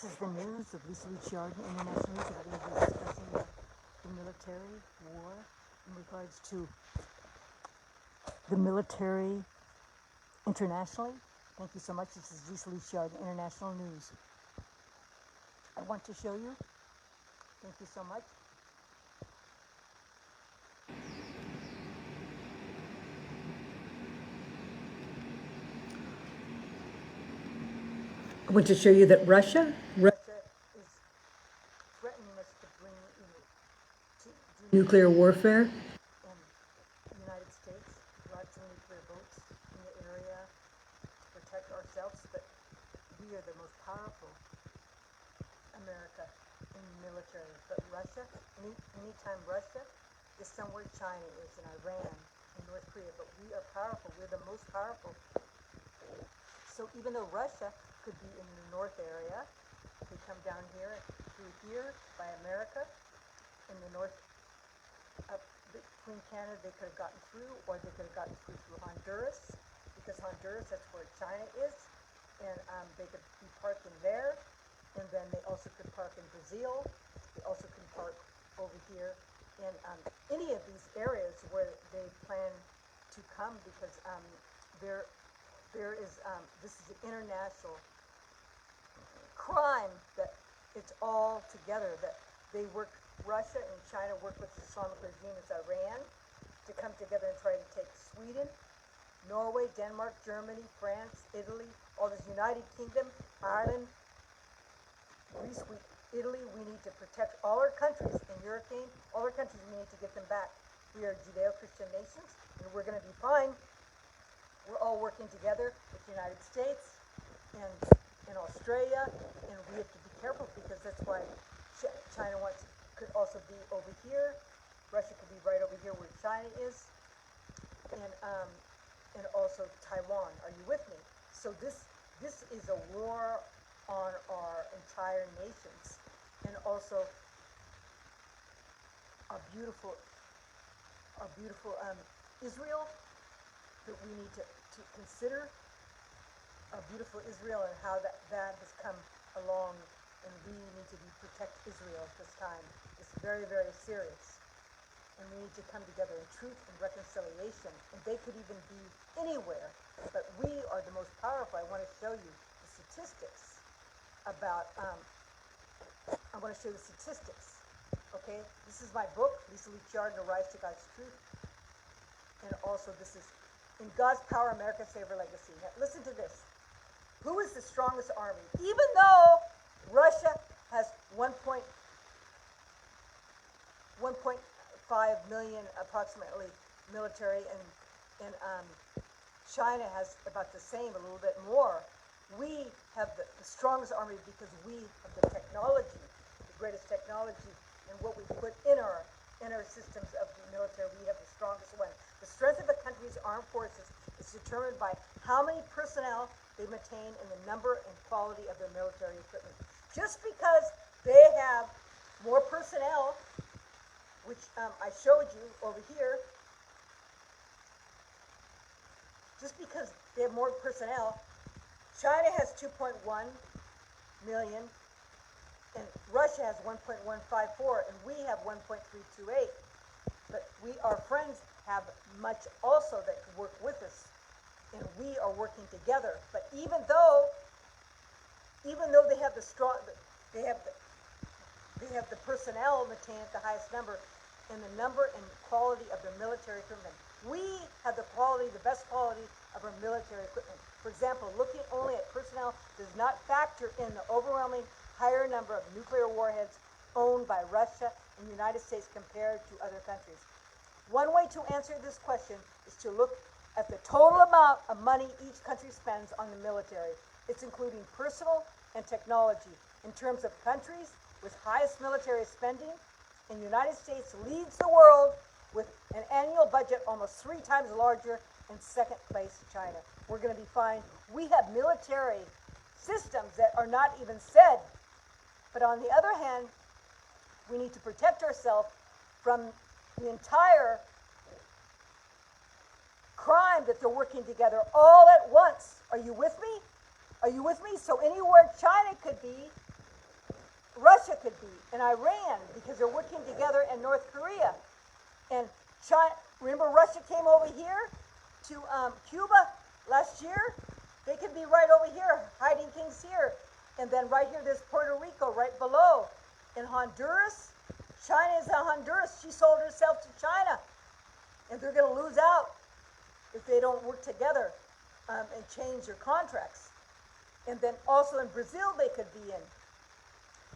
This is the news of Lisa Ricciardi, International News. We're going to be discussing the military war in regards to the military internationally. Thank you so much. This is Lisa Ricciardi, International News. I want to show you. Thank you so much. I want to show you that Russia is threatening us to bring to nuclear warfare. And the United States, lots of nuclear boats in the area to protect ourselves, but we are the most powerful America in the military. But Russia, anytime Russia is somewhere, China is, in Iran, in North Korea, but we are powerful. We're the most powerful. So even though Russia could be in the north area, they come down here, through here, by America, in the north, up between Canada, they could have gotten through, or they could have gotten through Honduras, because Honduras, that's where China is, and they could be parked in there, and then they also could park in Brazil, they also could park over here in any of these areas where they plan to come, because there is, this is an international crime that it's all together, that they work, Russia and China work with the Islamic regime as Iran to come together and try to take Sweden, Norway, Denmark, Germany, France, Italy, all this United Kingdom, Ireland, Greece, Italy. We need to protect all our countries in European, all our countries, we need to get them back. We are Judeo-Christian nations, and we're going to be fine. We're all working together with the United States and in Australia, and we have to be careful, because that's why China could also be over here. Russia could be right over here where China is, and also Taiwan. Are you with me? So this is a war on our entire nations, and also our beautiful Israel, that we need to consider a beautiful Israel and how that has come along, and we need to protect Israel at this time. It's very, very serious, and we need to come together in truth and reconciliation, and they could even be anywhere, but we are the most powerful. I want to show you the statistics about, I want to show you the statistics, okay? This is my book, Lisa Ricciardi, The Rise to God's Truth, and also this is In God's Power, America Save Her Legacy. Now, listen to this. Who is the strongest army? Even though Russia has 1.5 million approximately military, and China has about the same, a little bit more, we have the strongest army because we have the technology, the greatest technology, and what we put in our systems of the military. We have the strongest one. The strength of a country's armed forces is determined by how many personnel they maintain and the number and quality of their military equipment. Just because they have more personnel, which I showed you over here, just because they have more personnel, China has 2.1 million, and Russia has 1.154, and we have 1.328. But our friends have much also that could work with us, and we are working together. But even though they have they have the personnel maintained at the highest number, and the number and quality of their military equipment, we have the best quality of our military equipment. For example, looking only at personnel does not factor in the overwhelming higher number of nuclear warheads owned by Russia and the United States compared to other countries. One way to answer this question is to look at the total amount of money each country spends on the military. It's including personal and technology. In terms of countries with highest military spending, and the United States leads the world with an annual budget almost 3 times larger, in second place China. We're going to be fine. We have military systems that are not even said. But on the other hand, we need to protect ourselves from the entire crime that they're working together all at once. Are you with me? Are you with me? So anywhere China could be, Russia could be, and Iran, because they're working together, and North Korea. And China, remember Russia came over here to Cuba last year? They could be right over here, hiding things here. And then right here, there's Puerto Rico right below. In Honduras, China is in Honduras. She sold herself to China. And they're going to lose out if they don't work together and change their contracts. And then also in Brazil, they could be in.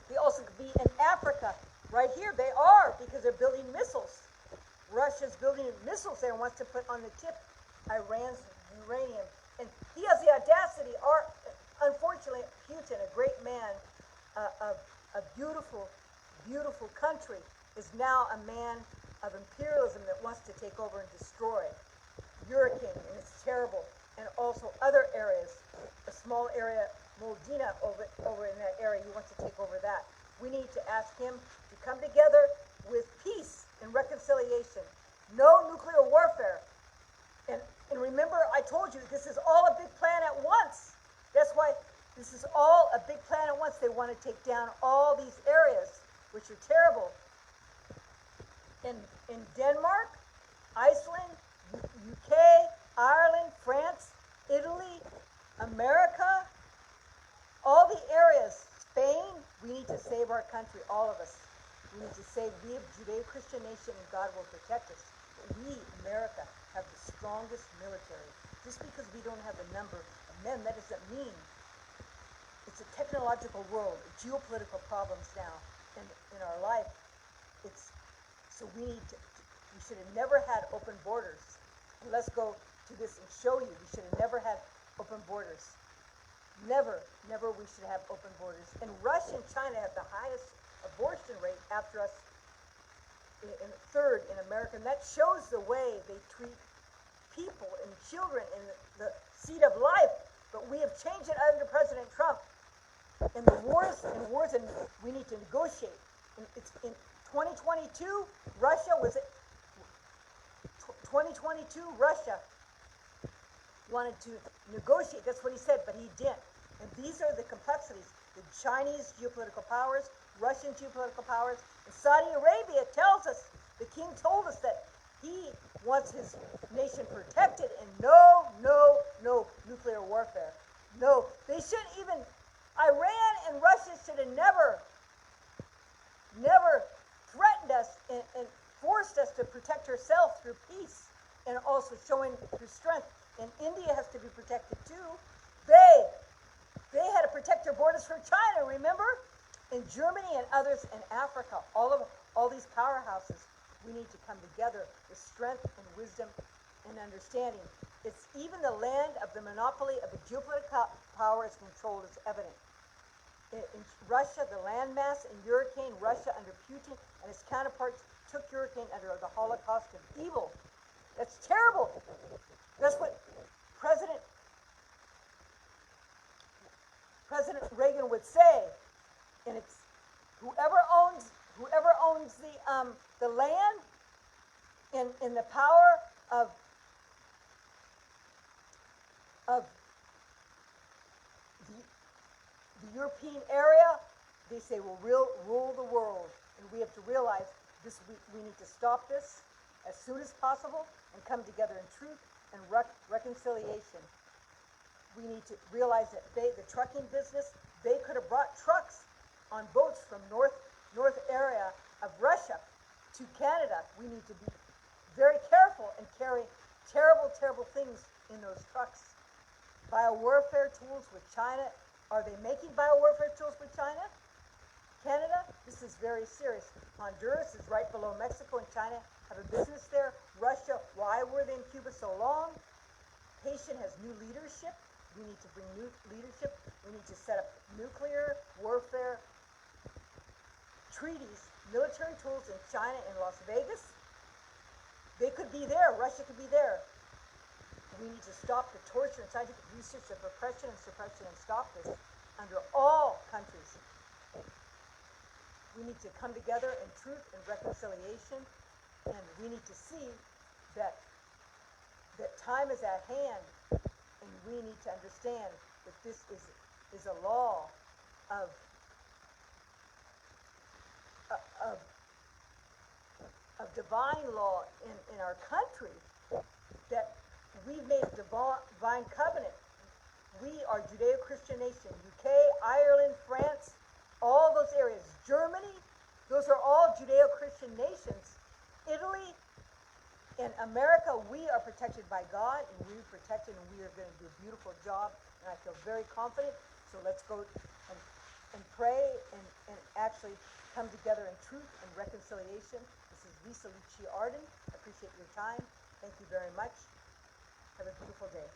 They also could be in Africa. Right here, they are, because they're building missiles. Russia's building missiles there and wants to put on the tip Iran's uranium. And he has the audacity, unfortunately, Putin, a great man, a beautiful, beautiful country, is now a man of imperialism that wants to take over and destroy Hurricane, and it's terrible. And also other areas, a small area, Moldina, over in that area, he wants to take over that. We need to ask him to come together with peace and reconciliation. No nuclear warfare. And remember, I told you, this is all a big plan at once. That's why this is all a big plan at once. They want to take down all these areas, which are terrible. In Denmark, Iceland, UK, Ireland, France, Italy, America, all the areas, Spain, we need to save our country, all of us. We need to save, we have Judeo-Christian nation and God will protect us. We, America, have the strongest military. Just because we don't have the number of men, that doesn't mean. It's a technological world, geopolitical problems now in our life. So we should have never had open borders. And let's go to this and show you, we should have never had open borders. Never we should have open borders. And Russia and China have the highest abortion rate after us in third in America. And that shows the way they treat people and children in the seat of life. But we have changed it under President Trump. And the wars, and we need to negotiate. And it's in 2022, Russia 2022, Russia wanted to negotiate. That's what he said, but he didn't. And these are the complexities. The Chinese geopolitical powers, Russian geopolitical powers, and Saudi Arabia tells us, the king told us that he wants his nation protected and no nuclear warfare. No, they shouldn't even, Iran and Russia should have never threatened us and forced us to protect ourselves through peace and also showing through strength. And India has to be protected too. They had to protect their borders from China, remember? And Germany and others in Africa, all these powerhouses, we need to come together with strength and wisdom and understanding. It's even the land of the monopoly of the geopolitical power is controlled, is evident. In Russia, the landmass in Hurricane, Russia under Putin and his counterparts took Hurricane under the Holocaust of evil. That's terrible. That's what President Reagan would say. And it's whoever owns the land in the power of the European area, they say will rule the world. And we have to realize this. We need to stop this as soon as possible and come together in truth and reconciliation. We need to realize that the trucking business, they could have brought trucks on boats from north area of Russia to Canada. We need to be very careful and carry terrible things in those trucks. Biowarfare tools with China. Are they making biowarfare tools with China? Canada? This is very serious. Honduras is right below Mexico, and China have a business there. Russia, why were they in Cuba so long? Haitian has new leadership. We need to bring new leadership. We need to set up nuclear warfare treaties, military tools in China and Las Vegas. They could be there. Russia could be there. We need to stop the torture and scientific research, the repression and suppression, and stop this under all countries. We need to come together in truth and reconciliation, and we need to see that time is at hand, and we need to understand that this is a law of divine law in our country, that we've made divine covenant. We are Judeo-Christian nation. UK, Ireland, France, all those areas. Germany, those are all Judeo-Christian nations. Italy, in America, we are protected by God, and we're protected, and we are going to do a beautiful job, and I feel very confident. So let's go and pray and actually come together in truth and reconciliation. This is Lisa Lucci Arden. I appreciate your time. Thank you very much. Have a beautiful day.